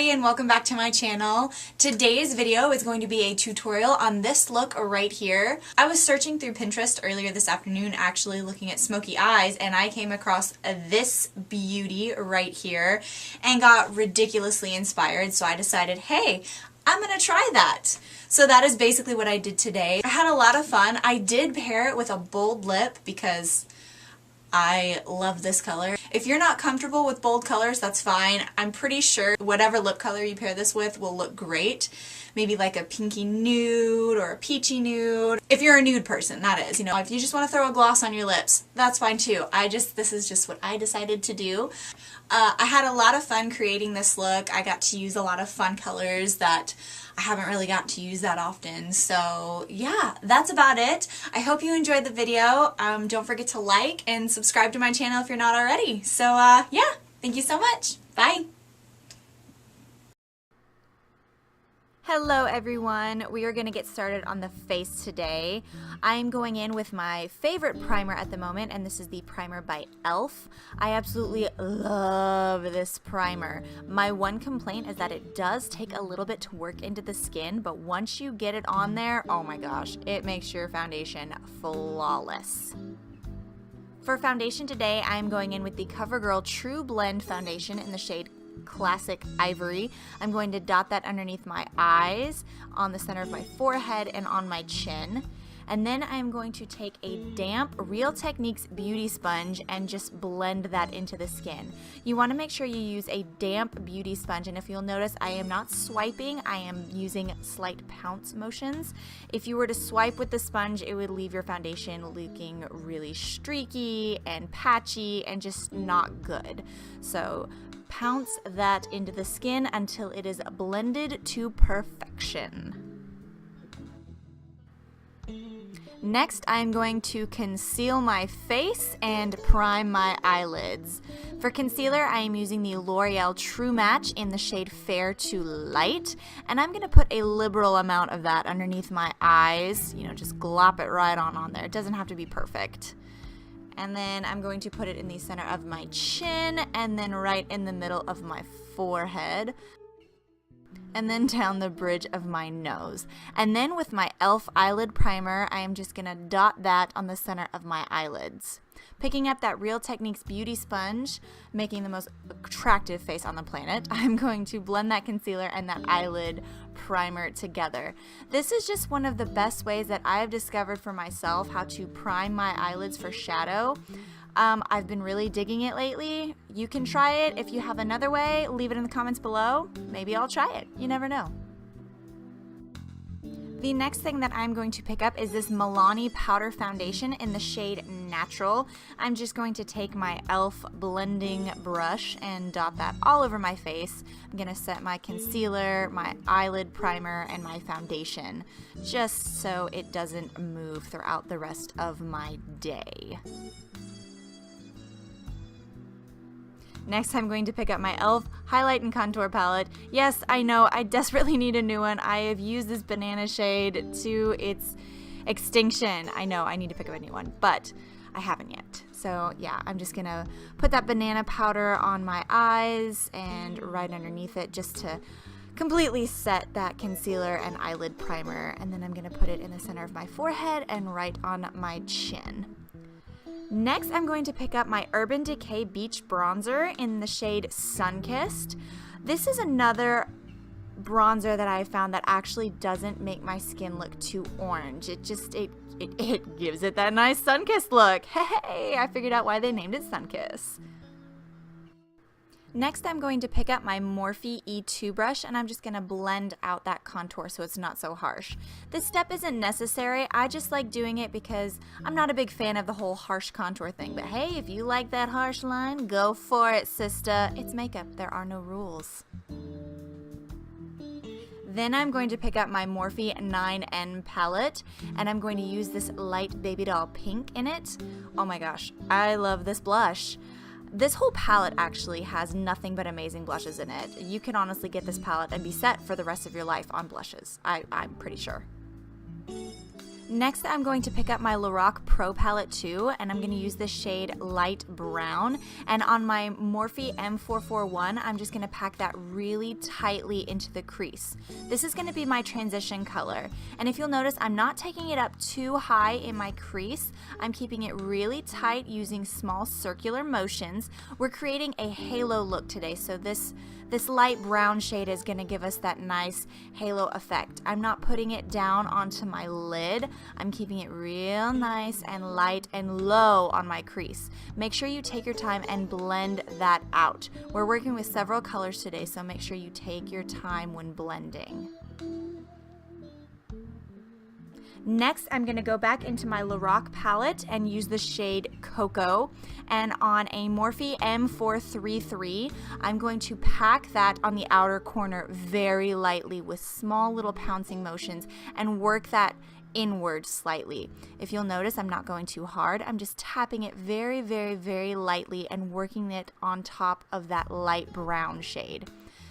everybody and welcome back to my channel. Today's video is going to be a tutorial on this look right here. I was searching through Pinterest earlier this afternoon actually looking at smoky eyes, and I came across this beauty right here and got ridiculously inspired, so I decided, hey, I'm gonna try that. So that is basically what I did today. I had a lot of fun. I did pair it with a bold lip because I love this color. If you're not comfortable with bold colors, that's fine. I'm pretty sure whatever lip color you pair this with will look great. Maybe like a pinky nude or a peachy nude. If you're a nude person, that is. You know, if you just want to throw a gloss on your lips, that's fine too. This is just what I decided to do. I had a lot of fun creating this look. I got to use a lot of fun colors that I haven't really got to use that often. So yeah, that's about it. I hope you enjoyed the video. Don't forget to like and subscribe to my channel if you're not already. So yeah, thank you so much. Bye. Hello everyone, we are going to get started on the face today. I'm going in with my favorite primer at the moment, and this is the primer by e.l.f. I absolutely love this primer. My one complaint is that it does take a little bit to work into the skin, but once you get it on there, oh my gosh, it makes your foundation flawless. For foundation today, I'm going in with the Covergirl truBlend foundation in the shade Classic Ivory. I'm going to dot that underneath my eyes, on the center of my forehead, and on my chin. And then I'm going to take a damp Real Techniques beauty sponge and just blend that into the skin. You want to make sure you use a damp beauty sponge, and if you'll notice, I am not swiping, I am using slight pounce motions. If you were to swipe with the sponge, it would leave your foundation looking really streaky and patchy and just not good. So pounce that into the skin until it is blended to perfection. Next, I'm going to conceal my face and prime my eyelids. For concealer, I am using the L'Oreal True Match in the shade Fair to Light, and I'm going to put a liberal amount of that underneath my eyes. You know, just glop it right on there. It doesn't have to be perfect. And then I'm going to put it in the center of my chin, and then right in the middle of my forehead, and then down the bridge of my nose. And then with my e.l.f. eyelid primer, I am just going to dot that on the center of my eyelids. Picking up that Real Techniques beauty sponge, making the most attractive face on the planet, I'm going to blend that concealer and that eyelid primer together. This is just one of the best ways that I have discovered for myself how to prime my eyelids for shadow. I've been really digging it lately. You can try it. If you have another way, leave it in the comments below. Maybe I'll try it. You never know. The next thing that I'm going to pick up is this Milani powder foundation in the shade Natural. I'm just going to take my e.l.f. blending brush and dot that all over my face. I'm going to set my concealer, my eyelid primer, and my foundation, just so it doesn't move throughout the rest of my day. Next, I'm going to pick up my e.l.f. highlight and contour palette. Yes, I know, I desperately need a new one. I have used this banana shade to its extinction. I know, I need to pick up a new one, but I haven't yet. So yeah, I'm just gonna put that banana powder on my eyes and right underneath it just to completely set that concealer and eyelid primer. And then I'm gonna put it in the center of my forehead and right on my chin. Next, I'm going to pick up my Urban Decay Beach Bronzer in the shade Sunkissed. This is another bronzer that I found that actually doesn't make my skin look too orange. It gives it that nice sun-kissed look. Hey, I figured out why they named it Sunkiss. Next, I'm going to pick up my Morphe E2 brush, and I'm just going to blend out that contour so it's not so harsh. This step isn't necessary. I just like doing it because I'm not a big fan of the whole harsh contour thing. But hey, if you like that harsh line, go for it, sister. It's makeup. There are no rules. Then I'm going to pick up my Morphe 9N palette, and I'm going to use this light baby doll pink in it. Oh my gosh, I love this blush. This whole palette actually has nothing but amazing blushes in it. You can honestly get this palette and be set for the rest of your life on blushes. I'm pretty sure. Next, I'm going to pick up my Lorac Pro Palette 2, and I'm going to use the shade Light Brown. And on my Morphe M441, I'm just going to pack that really tightly into the crease. This is going to be my transition color. And if you'll notice, I'm not taking it up too high in my crease. I'm keeping it really tight using small circular motions. We're creating a halo look today, so this light brown shade is going to give us that nice halo effect. I'm not putting it down onto my lid. I'm keeping it real nice and light and low on my crease. Make sure you take your time and blend that out. We're working with several colors today, so make sure you take your time when blending. Next, I'm going to go back into my Lorac palette and use the shade Cocoa. And on a Morphe M433, I'm going to pack that on the outer corner very lightly with small little pouncing motions and work that inward slightly. If you'll notice, I'm not going too hard. I'm just tapping it very, very, very lightly and working it on top of that light brown shade.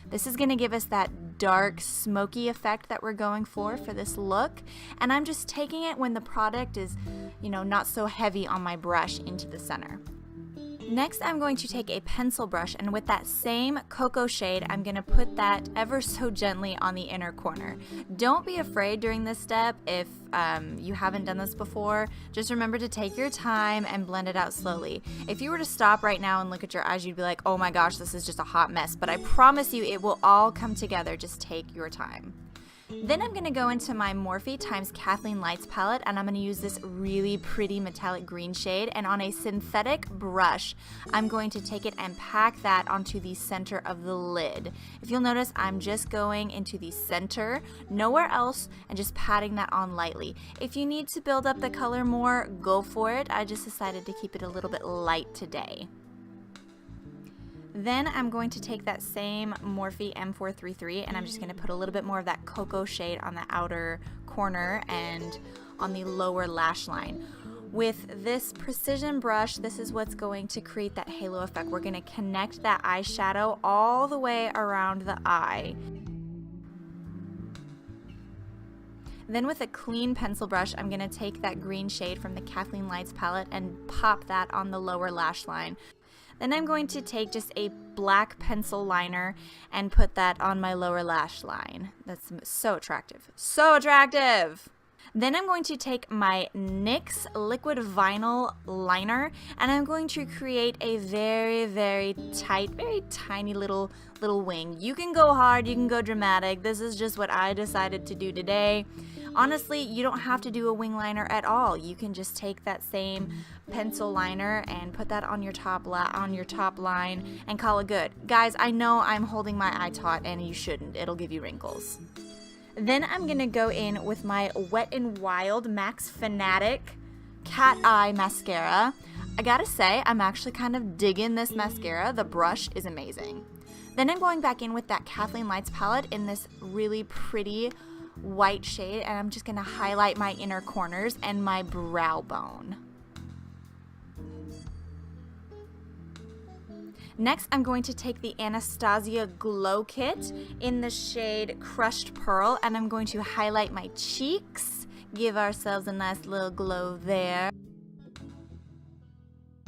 This is going to give us that dark, smoky effect that we're going for this look. And I'm just taking it when the product is, not so heavy on my brush into the center. Next, I'm going to take a pencil brush, and with that same cocoa shade, I'm going to put that ever so gently on the inner corner. Don't be afraid during this step if you haven't done this before. Just remember to take your time and blend it out slowly. If you were to stop right now and look at your eyes, you'd be like, oh my gosh, this is just a hot mess. But I promise you it will all come together. Just take your time. Then I'm going to go into my Morphe x Kathleen Lights palette, and I'm going to use this really pretty metallic green shade, and on a synthetic brush I'm going to take it and pack that onto the center of the lid. If you'll notice, I'm just going into the center, nowhere else, and just patting that on lightly. If you need to build up the color more, go for it. I just decided to keep it a little bit light today. Then I'm going to take that same Morphe M433 and I'm just going to put a little bit more of that cocoa shade on the outer corner and on the lower lash line. With this precision brush, this is what's going to create that halo effect. We're going to connect that eyeshadow all the way around the eye. Then with a clean pencil brush, I'm going to take that green shade from the Kathleen Lights palette and pop that on the lower lash line. Then I'm going to take just a black pencil liner and put that on my lower lash line. That's so attractive. So attractive! Then I'm going to take my NYX liquid vinyl liner and I'm going to create a very, very tight, very tiny little wing. You can go hard, you can go dramatic. This is just what I decided to do today. Honestly, you don't have to do a wing liner at all. You can just take that same pencil liner and put that on your top line and call it good. Guys, I know I'm holding my eye taut and you shouldn't. It'll give you wrinkles. Then I'm going to go in with my Wet n Wild Max Fanatic Cat Eye Mascara. I gotta say, I'm actually kind of digging this mascara. The brush is amazing. Then I'm going back in with that Kathleen Lights palette in this really pretty white shade, and I'm just going to highlight my inner corners and my brow bone. Next, I'm going to take the Anastasia Glow Kit in the shade Crushed Pearl, and I'm going to highlight my cheeks, give ourselves a nice little glow there.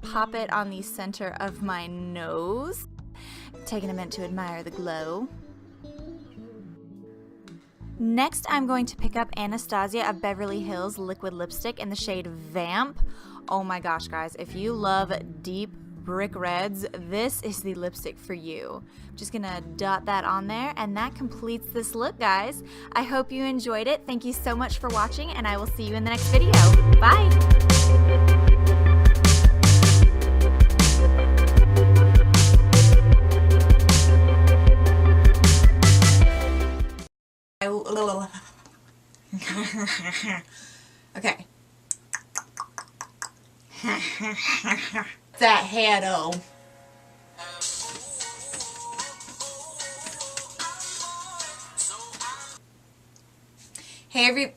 Pop it on the center of my nose, taking a minute to admire the glow. Next, I'm going to pick up Anastasia of Beverly Hills liquid lipstick in the shade Vamp. Oh my gosh, guys, if you love deep brick reds, this is the lipstick for you. I'm just gonna dot that on there, and that completes this look, guys. I hope you enjoyed it. Thank you so much for watching, and I will see you in the next video. Bye! Okay. That handle. Hey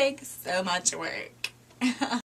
take so much work.